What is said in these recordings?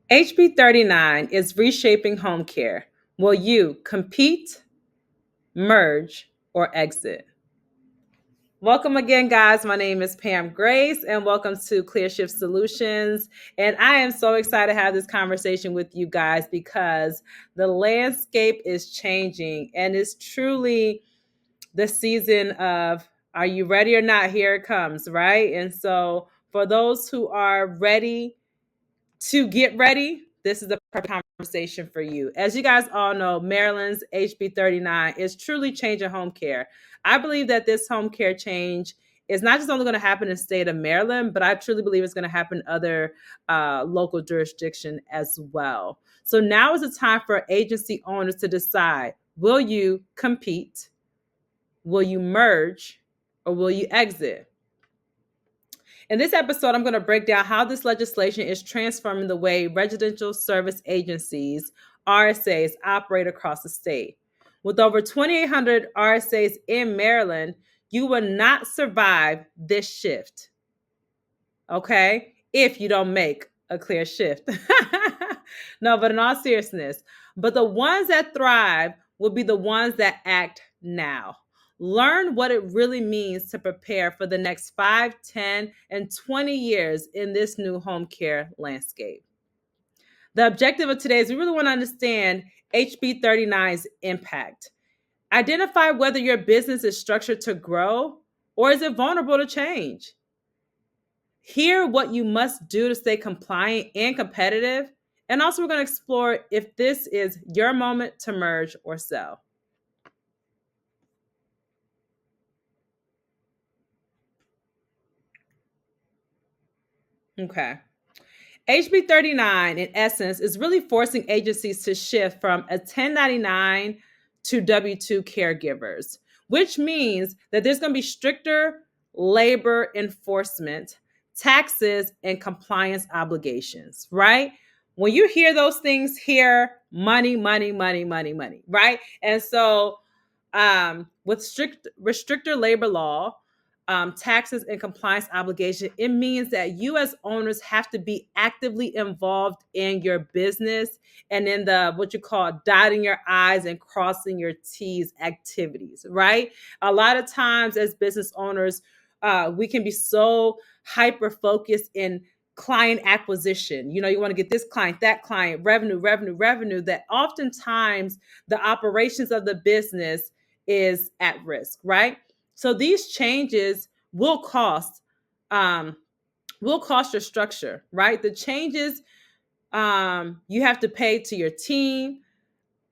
HB 39 is reshaping home care. Will you compete, merge, or exit? Welcome again, guys. My name is Pam Grace, and welcome to ClearShift Solutions. And I am so excited to have this conversation with you guys because the landscape is changing, and it's truly the season of are you ready or not? Here it comes, right? And so, for those who are ready to get ready, this is the perfect conversation for you. As you guys all know, Maryland's HB 39 is truly changing home care. I believe that this home care change is not just only going to happen in the state of Maryland, but I truly believe it's going to happen in other local jurisdiction as well. So now is the time for agency owners to decide, will you compete, will you merge, or will you exit? In this episode, I'm going to break down how this legislation is transforming the way residential service agencies, RSAs, operate across the state. With over 2,800 RSAs in Maryland, you will not survive this shift, okay, if you don't make a clear shift. No, but in all seriousness, but the ones that thrive will be the ones that act now. Learn what it really means to prepare for the next 5, 10, and 20 years in this new home care landscape. The objective of today is we really want to understand HB 39's impact. Identify whether your business is structured to grow or is it vulnerable to change. Hear what you must do to stay compliant and competitive. And also, we're going to explore if this is your moment to merge or sell. Okay. HB 39, in essence, is really forcing agencies to shift from a 1099 to W-2 caregivers, which means that there's going to be stricter labor enforcement, taxes, and compliance obligations, right? When you hear those things, hear money, money, money, money, money, right? And so with restrictor labor law, taxes and compliance obligation, it means that you as owners have to be actively involved in your business and in the what you call dotting your I's and crossing your T's activities, right? A lot of times as business owners, we can be so hyper focused in client acquisition. You know, you want to get this client, that client, revenue, revenue, revenue, that oftentimes the operations of the business is at risk, right? So these changes um, will cost your structure, right? The changes you have to pay to your team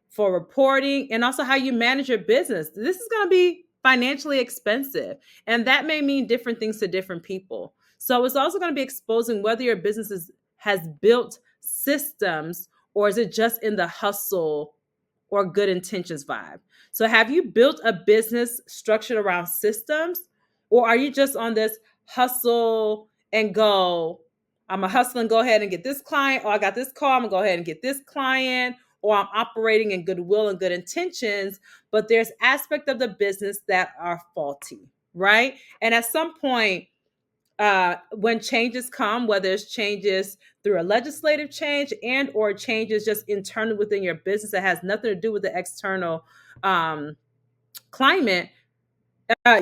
for reporting and also how you manage your business. This is going to be financially expensive, and that may mean different things to different people. So it's also going to be exposing whether your has built systems or is it just in the hustle or good intentions vibe. So have you built a business structured around systems, or are you just on this hustle and go? I'm a hustle and go ahead and get this client, or I got this call, I'm gonna go ahead and get this client, or I'm operating in goodwill and good intentions, but there's aspect of the business that are faulty, right? And at some point, when changes come, whether it's changes through a legislative change and or changes just internally within your business that has nothing to do with the external climate,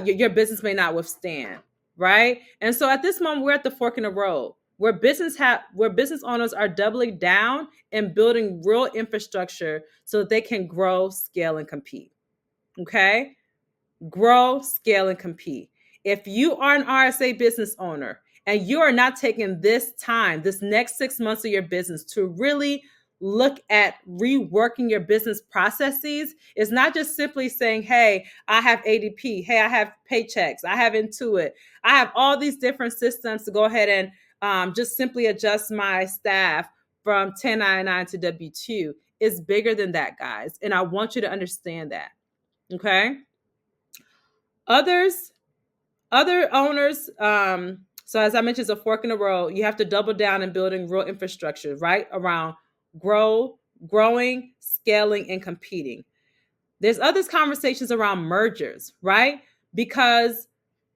your business may not withstand, right? And so at this moment, we're at the fork in the road where business owners are doubling down and building real infrastructure so that they can grow, scale, and compete. Okay, grow, scale, and compete. If you are an RSA business owner and you are not taking this time, this next 6 months of your business to really look at reworking your business processes, it's not just simply saying, hey, I have ADP, hey, I have Paychecks, I have Intuit, I have all these different systems to go ahead and just simply adjust my staff from 1099 to W-2. It's bigger than that, guys. And I want you to understand that. Okay. Other owners, so as I mentioned, it's a fork in the road. You have to double down in building real infrastructure, right? Around growing, scaling, and competing. There's other conversations around mergers, right? Because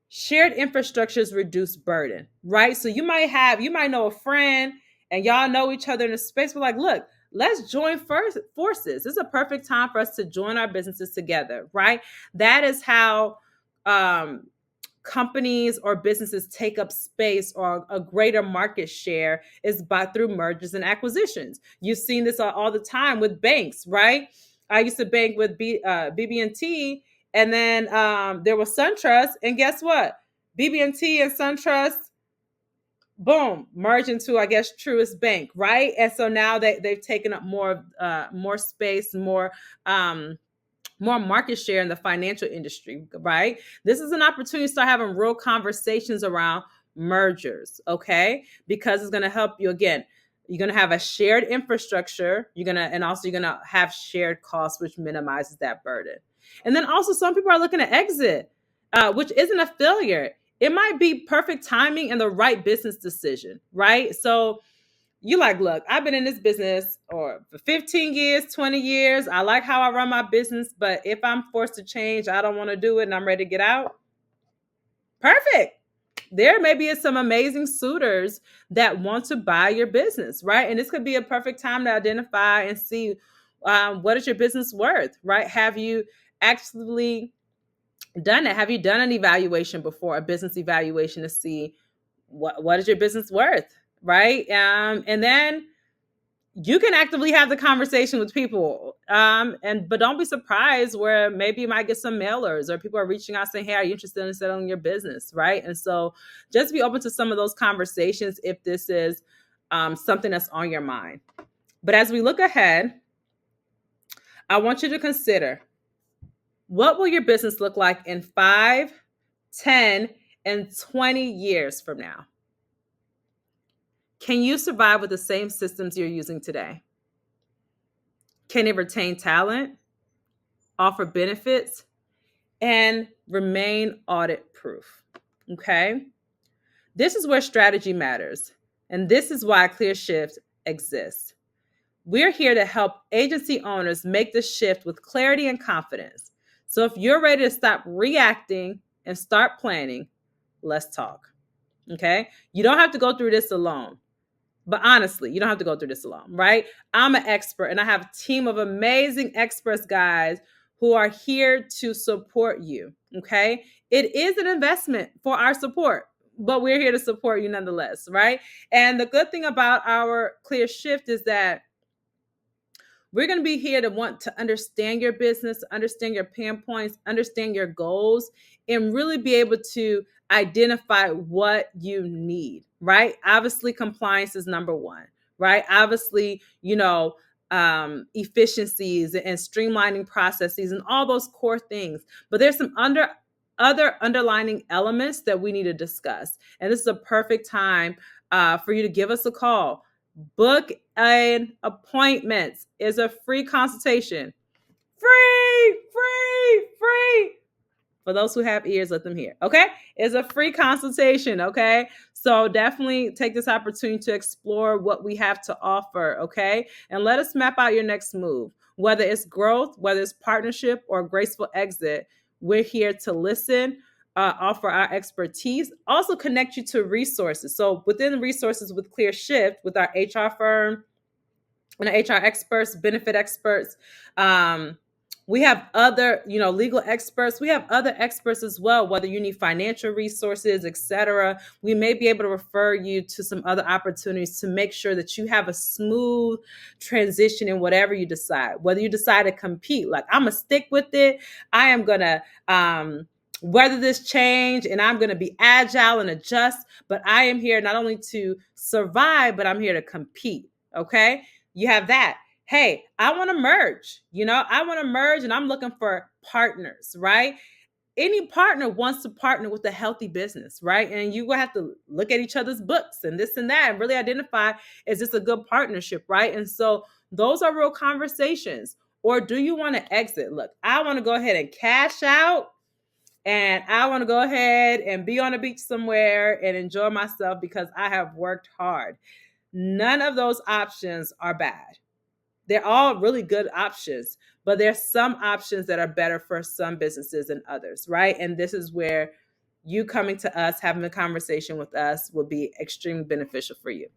shared infrastructures reduce burden, right? So you might know a friend and y'all know each other in a space, we're like, look, let's join forces. This is a perfect time for us to join our businesses together, right? That is how companies or businesses take up space or a greater market share, is by through mergers and acquisitions. You've seen this all the time with banks, right? I used to bank with BB&T, and then there was SunTrust, and guess what? BB&T and SunTrust, boom, merge into, I guess, Truist Bank, right? And so now they've taken up more space, more market share in the financial industry, right? This is an opportunity to start having real conversations around mergers, okay? Because it's going to help you. Again, you're going to have a shared infrastructure. And also you're going to have shared costs, which minimizes that burden. And then also some people are looking to exit, which isn't a failure. It might be perfect timing and the right business decision, right? So you like, look, I've been in this business for 15 years, 20 years. I like how I run my business, but if I'm forced to change, I don't want to do it and I'm ready to get out. Perfect. There may be some amazing suitors that want to buy your business, right? And this could be a perfect time to identify and see what is your business worth, right? Have you actually done it? Have you done an evaluation before, a business evaluation, to see what is your business worth, right? And then you can actively have the conversation with people, but don't be surprised where maybe you might get some mailers or people are reaching out saying, hey, are you interested in selling your business, right? And so just be open to some of those conversations if this is something that's on your mind. But as we look ahead, I want you to consider, what will your business look like in 5, 10, and 20 years from now? Can you survive with the same systems you're using today? Can it retain talent, offer benefits, and remain audit proof? Okay. This is where strategy matters. And this is why ClearShift exists. We're here to help agency owners make the shift with clarity and confidence. So if you're ready to stop reacting and start planning, let's talk. Okay. You don't have to go through this alone. But honestly, you don't have to go through this alone, right? I'm an expert and I have a team of amazing experts, guys, who are here to support you, okay? It is an investment for our support, but we're here to support you nonetheless, right? And the good thing about our ClearShift is that we're going to be here to want to understand your business, understand your pain points, understand your goals, and really be able to identify what you need, right? Obviously, compliance is number one, right? Obviously, efficiencies and streamlining processes and all those core things. But there's some other underlining elements that we need to discuss. And this is a perfect time for you to give us a call. Book an appointment. Is a free consultation. Free. For those who have ears, let them hear. Okay? It's a free consultation. Okay? So definitely take this opportunity to explore what we have to offer. Okay? And let us map out your next move. Whether it's growth, whether it's partnership or graceful exit, we're here to listen, offer our expertise, also connect you to resources. So within the resources with ClearShift, with our HR firm and HR experts, benefit experts, we have other, legal experts. We have other experts as well, whether you need financial resources, etc. We may be able to refer you to some other opportunities to make sure that you have a smooth transition in whatever you decide. Whether you decide to compete, like I'm going to stick with it. I am going to weather this change and I'm going to be agile and adjust. But I am here not only to survive, but I'm here to compete. Okay? You have that. Hey, I want to merge. I want to merge and I'm looking for partners, right? Any partner wants to partner with a healthy business, right? And you will have to look at each other's books and this and that and really identify, is this a good partnership, right? And so those are real conversations. Or do you want to exit? Look, I want to go ahead and cash out and I want to go ahead and be on a beach somewhere and enjoy myself because I have worked hard. None of those options are bad. They're all really good options, but there's some options that are better for some businesses than others, right? And this is where you coming to us, having a conversation with us will be extremely beneficial for you.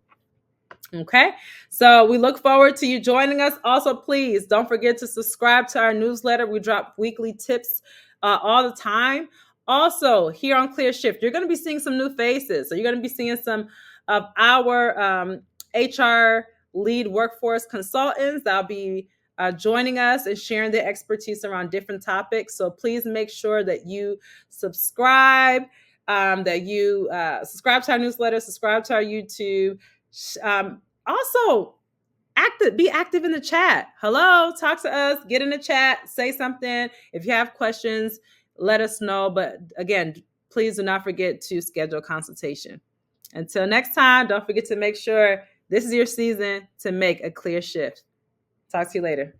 Okay, so we look forward to you joining us. Also, please don't forget to subscribe to our newsletter. We drop weekly tips all the time. Also, here on ClearShift, you're going to be seeing some new faces. So you're going to be seeing some of our HR lead workforce consultants that'll be joining us and sharing their expertise around different topics. So please make sure that you subscribe, subscribe to our newsletter, subscribe to our YouTube. Also, be active in the chat. Hello, talk to us, get in the chat, say something. If you have questions, let us know. But again, please do not forget to schedule a consultation. Until next time, don't forget to make sure this is your season to make a clear shift. Talk to you later.